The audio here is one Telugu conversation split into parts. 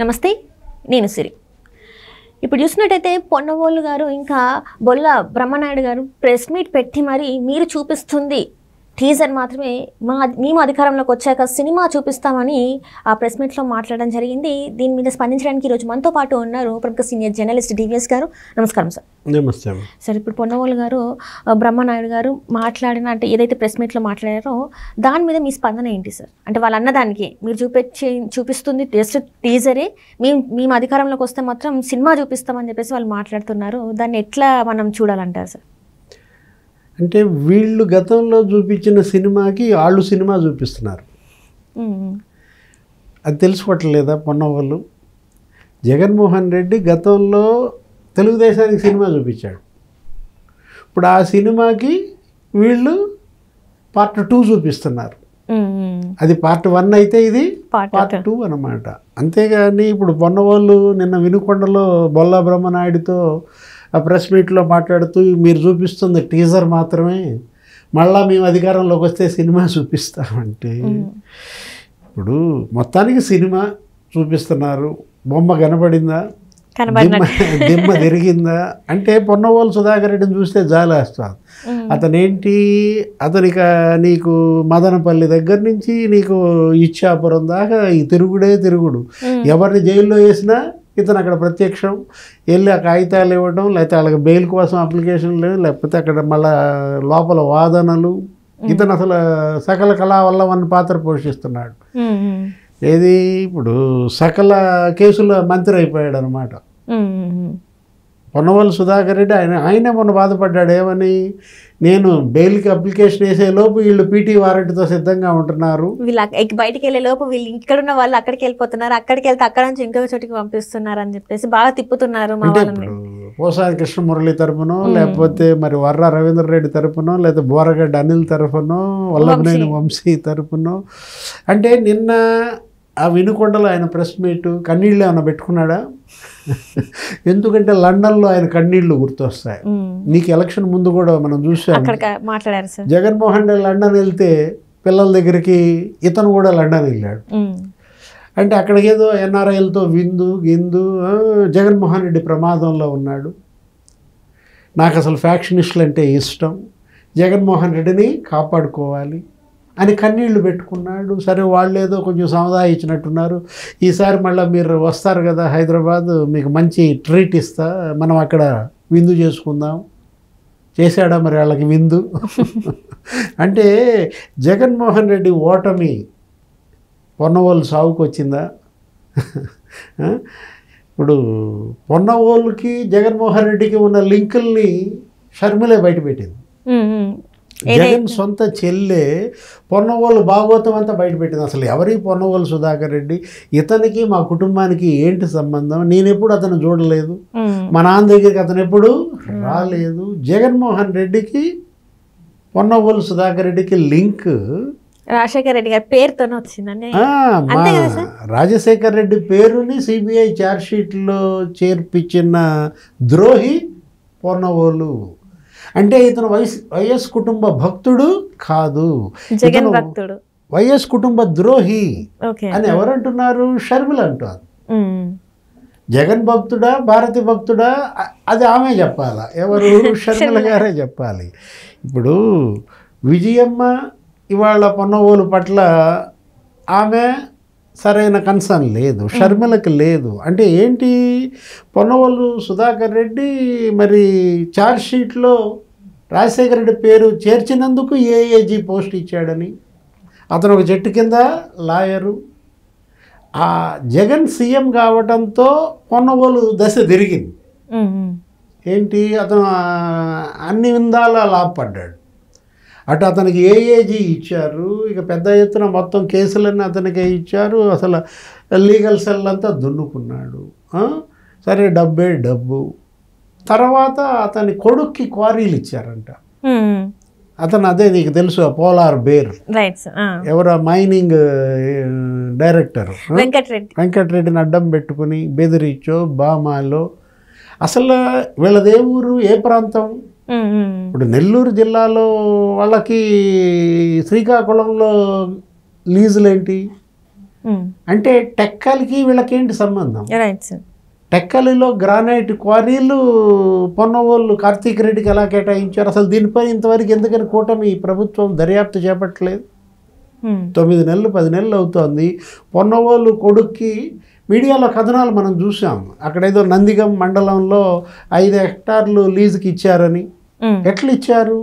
నమస్తే, నేను సిరి. ఇప్పుడు చూసినట్టయితే పొన్నవోలు గారు ఇంకా బొల్ల బ్రహ్మనాయుడు గారు ప్రెస్ మీట్ పెట్టి మరి మీరు చూపిస్తుంది టీజర్ మాత్రమే, మేము అధికారంలోకి వచ్చాక సినిమా చూపిస్తామని ఆ ప్రెస్ మీట్లో మాట్లాడడం జరిగింది. దీని మీద స్పందించడానికి ఈరోజు మనతో పాటు ఉన్నారు ప్రముఖ సీనియర్ జర్నలిస్ట్ డివిఎస్ గారు. నమస్కారం సార్. నమస్తే సార్. ఇప్పుడు పొన్నవోలు గారు బ్రహ్మనాయుడు గారు మాట్లాడిన అంటే ఏదైతే ప్రెస్ మీట్లో మాట్లాడారో దాని మీద మీ స్పందన ఏంటి సార్? అంటే వాళ్ళు అన్నదానికి మీరు చూపిస్తుంది జస్ట్ టీజరే, మేము అధికారంలోకి వస్తే మాత్రం సినిమా చూపిస్తామని చెప్పేసి వాళ్ళు మాట్లాడుతున్నారు. దాన్ని ఎట్లా మనం చూడాలంటారు సార్? అంటే వీళ్ళు గతంలో చూపించిన సినిమాకి వాళ్ళు సినిమా చూపిస్తున్నారు. అది తెలుసుకోవట్లేదా? పొన్నవాళ్ళు జగన్మోహన్ రెడ్డి గతంలో తెలుగుదేశానికి సినిమా చూపించాడు. ఇప్పుడు ఆ సినిమాకి వీళ్ళు పార్ట్ 2 చూపిస్తున్నారు. అది పార్ట్ 1 అయితే ఇది పార్ట్ 2 అన్నమాట. అంతేగాని ఇప్పుడు పొన్నవాళ్ళు నిన్న వినుకొండలో బొల్లా బ్రహ్మనాయుడితో ఆ ప్రెస్ మీట్లో మాట్లాడుతూ మీరు చూపిస్తుంది టీజర్ మాత్రమే, మళ్ళా మేము అధికారంలోకి వస్తే సినిమా చూపిస్తామంటే ఇప్పుడు మొత్తానికి సినిమా చూపిస్తున్నారు. బొమ్మ కనబడిందా, దిమ్మ తిరిగిందా అంటే పొన్నవోలు సుధాకర్ రెడ్డిని చూస్తే జాలేస్తుంది. అతనేంటి, అతనికి నీకు మదనపల్లి దగ్గర నుంచి నీకు ఇచ్చాపురం దాకా ఈ తిరుగుడు. ఎవరిని జైల్లో వేసినా ఇతను అక్కడ ప్రత్యక్షం వెళ్ళి ఆ కాగితాలు ఇవ్వడం, లేకపోతే వాళ్ళకి బెయిల్ కోసం అప్లికేషన్లు, లేకపోతే అక్కడ మళ్ళా లోపల వాదనలు. ఇతను అసలు సకల కళావల్లవన్న పాత్ర పోషిస్తున్నాడు. ఏది ఇప్పుడు సకల కేసుల మంత్రి అయిపోయాడు అనమాట పొన్నవోలు సుధాకర్ రెడ్డి. ఆయనే మొన్న బాధపడ్డాడు. ఏమని, నేను బెయిల్కి అప్లికేషన్ వేసే లోపు వీళ్ళు పీటీ వారెంట్తో సిద్ధంగా ఉంటున్నారు, వీళ్ళు బయటికి వెళ్ళే లోపు వీళ్ళు ఇక్కడున్న వాళ్ళు అక్కడికి వెళ్ళిపోతున్నారు, అక్కడికి వెళ్తే అక్కడ నుంచి ఇంకొక చోటికి పంపిస్తున్నారు అని చెప్పేసి బాగా తిప్పుతున్నారు. పోసాది కృష్ణమురళి తరపునో, లేకపోతే మరి వర్ర రవీంద్ర రెడ్డి తరపునో, లేకపోతే బోరగడ్డ అనిల్ తరపునో, వల్లభనేని వంశీ తరపునో. అంటే నిన్న ఆ వినుకొండలో ఆయన ప్రెస్ మీట్ కన్నీళ్ళు ఏమైనా పెట్టుకున్నాడా? ఎందుకంటే లండన్లో ఆయన కన్నీళ్లు గుర్తొస్తాయి. నీకు ఎలక్షన్ ముందు కూడా మనం చూసాం మాట్లాడారు సార్. జగన్మోహన్ రెడ్డి లండన్ వెళ్తే పిల్లల దగ్గరికి ఇతను కూడా లండన్ వెళ్ళాడు. అంటే అక్కడికి ఏదో ఎన్ఆర్ఐలతో గిందు జగన్మోహన్ రెడ్డి ప్రమాదంలో ఉన్నాడు, నాకు అసలు ఫ్యాక్షనిస్టులు అంటే ఇష్టం, జగన్మోహన్ రెడ్డిని కాపాడుకోవాలి అని కన్నీళ్లు పెట్టుకున్నాడు. సరే, వాళ్ళు ఏదో కొంచెం సముదాయించినట్టున్నారు. ఈసారి మళ్ళీ మీరు వస్తారు కదా హైదరాబాద్, మీకు మంచి ట్రీట్ ఇస్తా, మనం అక్కడ విందు చేసుకుందాం. చేశాడా మరి వాళ్ళకి విందు? అంటే జగన్మోహన్ రెడ్డి ఓటమి పొన్నవోలు సాగుకు వచ్చిందా? ఇప్పుడు పొన్నవోలుకి జగన్మోహన్ రెడ్డికి ఉన్న లింకుల్ని షర్మిలే బయటపెట్టింది. జగన్ సొంత చెల్లె పొన్నవోలు భాగవతం అంతా బయటపెట్టింది. అసలు ఎవరి పొన్నవోలు సుధాకర్ రెడ్డి, ఇతనికి మా కుటుంబానికి ఏంటి సంబంధం, నేనెప్పుడు అతను చూడలేదు, మా నాన్న దగ్గరికి అతను ఎప్పుడు రాలేదు. జగన్మోహన్ రెడ్డికి పొన్నవోలు సుధాకర్ రెడ్డికి లింక్ రాజశేఖర్ రెడ్డి గారి పేరుతోనే వచ్చిందండి. రాజశేఖర్ రెడ్డి పేరుని సిబిఐ ఛార్జ్షీట్లో చేర్పించిన ద్రోహి పొన్నవోలు. అంటే ఇతను వైఎస్ కుటుంబ భక్తుడు కాదు, జగన్ భక్తుడు, వైఎస్ కుటుంబ ద్రోహి అని ఎవరంటున్నారు? షర్మిల అంటారు. జగన్ భక్తుడా, భారతి భక్తుడా, అది ఆమె చెప్పాలా? ఎవరు? షర్మిల గారే చెప్పాలి. ఇప్పుడు విజయమ్మ ఇవాళ పొన్నవోలు పట్ల ఆమె సరైన కన్సర్న్ లేదు, షర్మిలకి లేదు. అంటే ఏంటి, పొన్నవోలు సుధాకర్ రెడ్డి మరి ఛార్జ్షీట్లో రాజశేఖర రెడ్డి పేరు చేర్చినందుకు ఏఏజీ పోస్ట్ ఇచ్చాడని, అతను ఒక చెట్టు కింద లాయరు. ఆ జగన్ సీఎం కావడంతో పొన్నవోలు దశ తిరిగింది. ఏంటి, అతను అన్ని విధాలా లాభపడ్డాడు. అటు అతనికి ఏఏజీ ఇచ్చారు, ఇక పెద్ద ఎత్తున మొత్తం కేసులన్నీ అతనికే ఇచ్చారు. అసలు లీగల్ సెల్ అంతా దున్నుకున్నాడు. సరే, డబ్బే డబ్బు. తర్వాత అతని కొడుక్కి క్వారీలు ఇచ్చారంట. అతను అదే నీకు తెలుసు, పోలార్ బేర్ ఎవరో మైనింగ్ డైరెక్టర్ వెంకటరెడ్డిని అడ్డం పెట్టుకుని బెదిరించో బామాలో. అసలు వీళ్ళదే ఊరు, ఏ ప్రాంతం? ఇప్పుడు నెల్లూరు జిల్లాలో వాళ్ళకి శ్రీకాకుళంలో లీజులేంటి, అంటే టెక్కలికి వీళ్ళకేంటి సంబంధం? Right sir. టెక్కలిలో గ్రానైట్ క్వారీలు పొన్నవోళ్ళు కార్తీక్ రెడ్డికి ఎలా కేటాయించారు? అసలు దీనిపై ఇంతవరకు ఎందుకని కూటమి ప్రభుత్వం దర్యాప్తు చేపట్టలేదు? 9 నెలలు 10 నెలలు అవుతోంది. పొన్నవోళ్ళు కొడుక్కి మీడియాలో కథనాలు మనం చూసాం. అక్కడేదో నందిగం మండలంలో 5 హెక్టార్లు లీజుకి ఇచ్చారని. ఎట్లా ఇచ్చారు?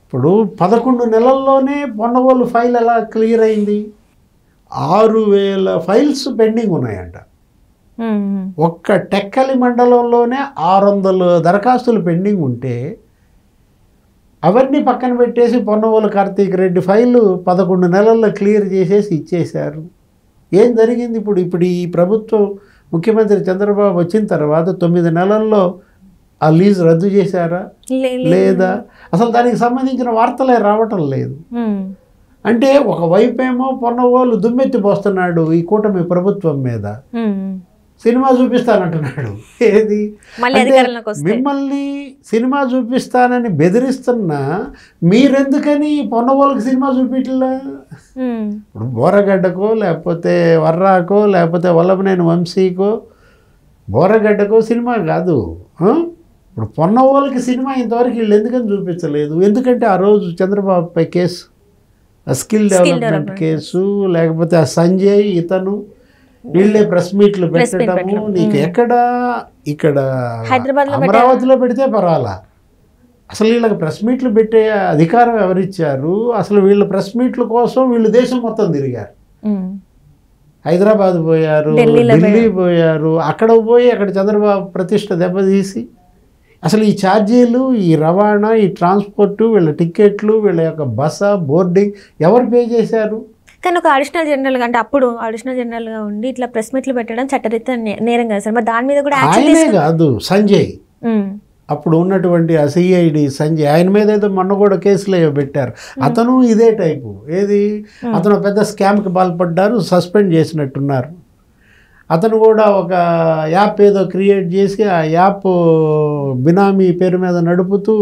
ఇప్పుడు 11 నెలల్లోనే పొన్నవోళ్ళు ఫైల్ ఎలా క్లియర్ అయింది? 6,000 ఫైల్స్ పెండింగ్ ఉన్నాయంట. ఒక్క టెక్కలి మండలంలోనే 600 దరఖాస్తులు పెండింగ్ ఉంటే అవన్నీ పక్కన పెట్టేసి పొన్నవోలు కార్తీక్ రెడ్డి ఫైలు 11 నెలల్లో క్లియర్ చేసేసి ఇచ్చేశారు. ఏం జరిగింది? ఇప్పుడు ఈ ప్రభుత్వం ముఖ్యమంత్రి చంద్రబాబు వచ్చిన తర్వాత 9 నెలల్లో ఆ లీజ్ రద్దు చేశారా లేదా? అసలు దానికి సంబంధించిన వార్తలే రావటం లేదు. అంటే ఒకవైపేమో పొన్నవోలు దుమ్మెత్తి పోస్తున్నాడు ఈ కూటమి ప్రభుత్వం మీద, సినిమా చూపిస్తానంటున్నాడు. ఏది మిమ్మల్ని సినిమా చూపిస్తానని బెదిరిస్తున్నా మీరెందుకని పొన్నవోళ్ళకి సినిమా చూపించలే? ఇప్పుడు బోరగడ్డకో లేకపోతే వర్రాకో లేకపోతే వల్లభనేని వంశీకో బోరగడ్డకో సినిమా కాదు. ఇప్పుడు పొన్నవోళ్ళకి సినిమా ఇంతవరకు వీళ్ళు ఎందుకని చూపించలేదు? ఎందుకంటే ఆ రోజు చంద్రబాబుపై కేసు, స్కిల్ డెవలప్మెంట్ కేసు, లేకపోతే ఆ సంజయ్ ఇతను వీళ్ళే ప్రెస్ మీట్లు పెట్టడము. నీకు ఎక్కడ ఇక్కడ అమరావతిలో పెడితే పర్వాలా, అసలు వీళ్ళకి ప్రెస్ మీట్లు పెట్టే అధికారం ఎవరిచ్చారు? అసలు వీళ్ళ ప్రెస్ మీట్ల కోసం వీళ్ళు దేశం మొత్తం తిరిగారు. హైదరాబాద్ పోయారు, ఢిల్లీ పోయారు. అక్కడ పోయి అక్కడ చంద్రబాబు ప్రతిష్ట దెబ్బతీసి అసలు ఈ ఛార్జీలు, ఈ రవాణా, ఈ ట్రాన్స్పోర్టు, వీళ్ళ టికెట్లు, వీళ్ళ యొక్క బస బోర్డింగ్ ఎవరు పే చేశారు? కానీ ఒక అడిషనల్ జనరల్గా, అంటే అప్పుడు అడిషనల్ జనరల్గా ఉండి ఇట్లా ప్రెస్ మీట్లు పెట్టడం చట్టరీత్యా నేరం కదా సార్. మరి దాని మీద కూడా ఆయనే కాదు, సంజయ్ అప్పుడు ఉన్నటువంటి ఆ సిఐడి సంజయ్, ఆయన మీద ఏదో మొన్న కూడా కేసులు ఏవో పెట్టారు. అతను ఇదే టైపు. ఏది, అతను పెద్ద స్కామ్కి పాల్పడ్డారు, సస్పెండ్ చేసినట్టున్నారు. అతను కూడా ఒక యాప్ ఏదో క్రియేట్ చేసి ఆ యాప్ బినామీ పేరు మీద నడుపుతూ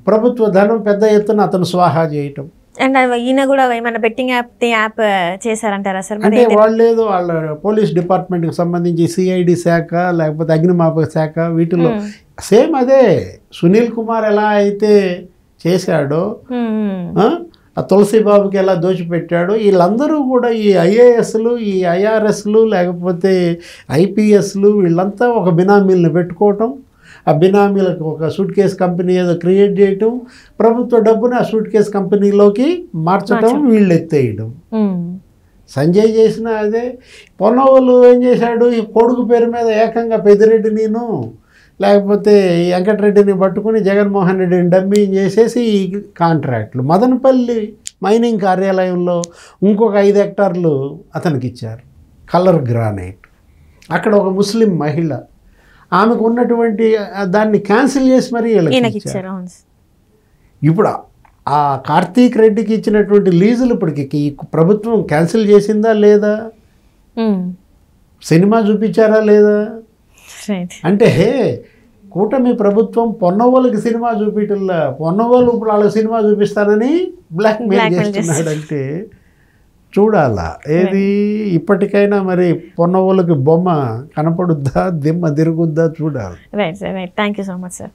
ప్రభుత్వ ధనం పెద్ద ఎత్తున అతను స్వాహా చేయటం. అండ్ ఈయన కూడా ఏమైనా బెట్టింగ్ యాప్ చేశారంటారా సార్? అంటే వాళ్ళేదో వాళ్ళ పోలీస్ డిపార్ట్మెంట్కి సంబంధించి సిఐడి శాఖ లేకపోతే అగ్నిమాపక శాఖ వీటిలో సేమ్ అదే సునీల్ కుమార్ ఎలా అయితే చేశాడో, ఆ తులసిబాబుకి ఎలా దోచిపెట్టాడో, వీళ్ళందరూ కూడా ఈ ఐఏఎస్లు, ఈ ఐఆర్ఎస్లు లేకపోతే ఐపీఎస్లు వీళ్ళంతా ఒక బినామీలను పెట్టుకోవటం, ఆ బినామీలకు ఒక సూట్ కేస్ కంపెనీ ఏదో క్రియేట్ చేయటం, ప్రభుత్వ డబ్బుని ఆ సూట్ కేస్ కంపెనీలోకి మార్చడం, వీళ్ళు ఎత్తేయడం. సంజయ్ చేసిన అదే. పొన్నవోలు ఏం చేశాడు? ఈ కొడుకు పేరు మీద ఏకంగా పెద్దిరెడ్డి నేను లేకపోతే వెంకటరెడ్డిని పట్టుకుని జగన్మోహన్ రెడ్డిని డమ్మీ చేసేసి ఈ కాంట్రాక్ట్లు మదనపల్లి మైనింగ్ కార్యాలయంలో ఇంకొక 5 హెక్టార్లు అతనికి ఇచ్చారు, కలర్ గ్రానైట్. అక్కడ ఒక ముస్లిం మహిళ, ఆమెకు ఉన్నటువంటి దాన్ని క్యాన్సిల్ చేసి మరీ వీళ్ళకి ఇచ్చారు. ఇప్పుడు ఆ కార్తీక్ రెడ్డికి ఇచ్చినటువంటి లీజులు ఇప్పటికి ఈ ప్రభుత్వం క్యాన్సిల్ చేసిందా లేదా? సినిమా చూపించారా లేదా? అంటే కూటమి ప్రభుత్వం పొన్నవోళ్ళకి సినిమా చూపించట్లా, పొన్నవోళ్ళు ఇప్పుడు వాళ్ళకి సినిమా చూపిస్తానని బ్లాక్మెయిల్ చేస్తున్నాడంటే చూడాలా. ఏది ఇప్పటికైనా మరి పొన్నవోళ్ళకి బొమ్మ కనపడుద్దా, దిమ్మ తిరుగుద్దా చూడాలి. Right sir, right. Thank you so much sir.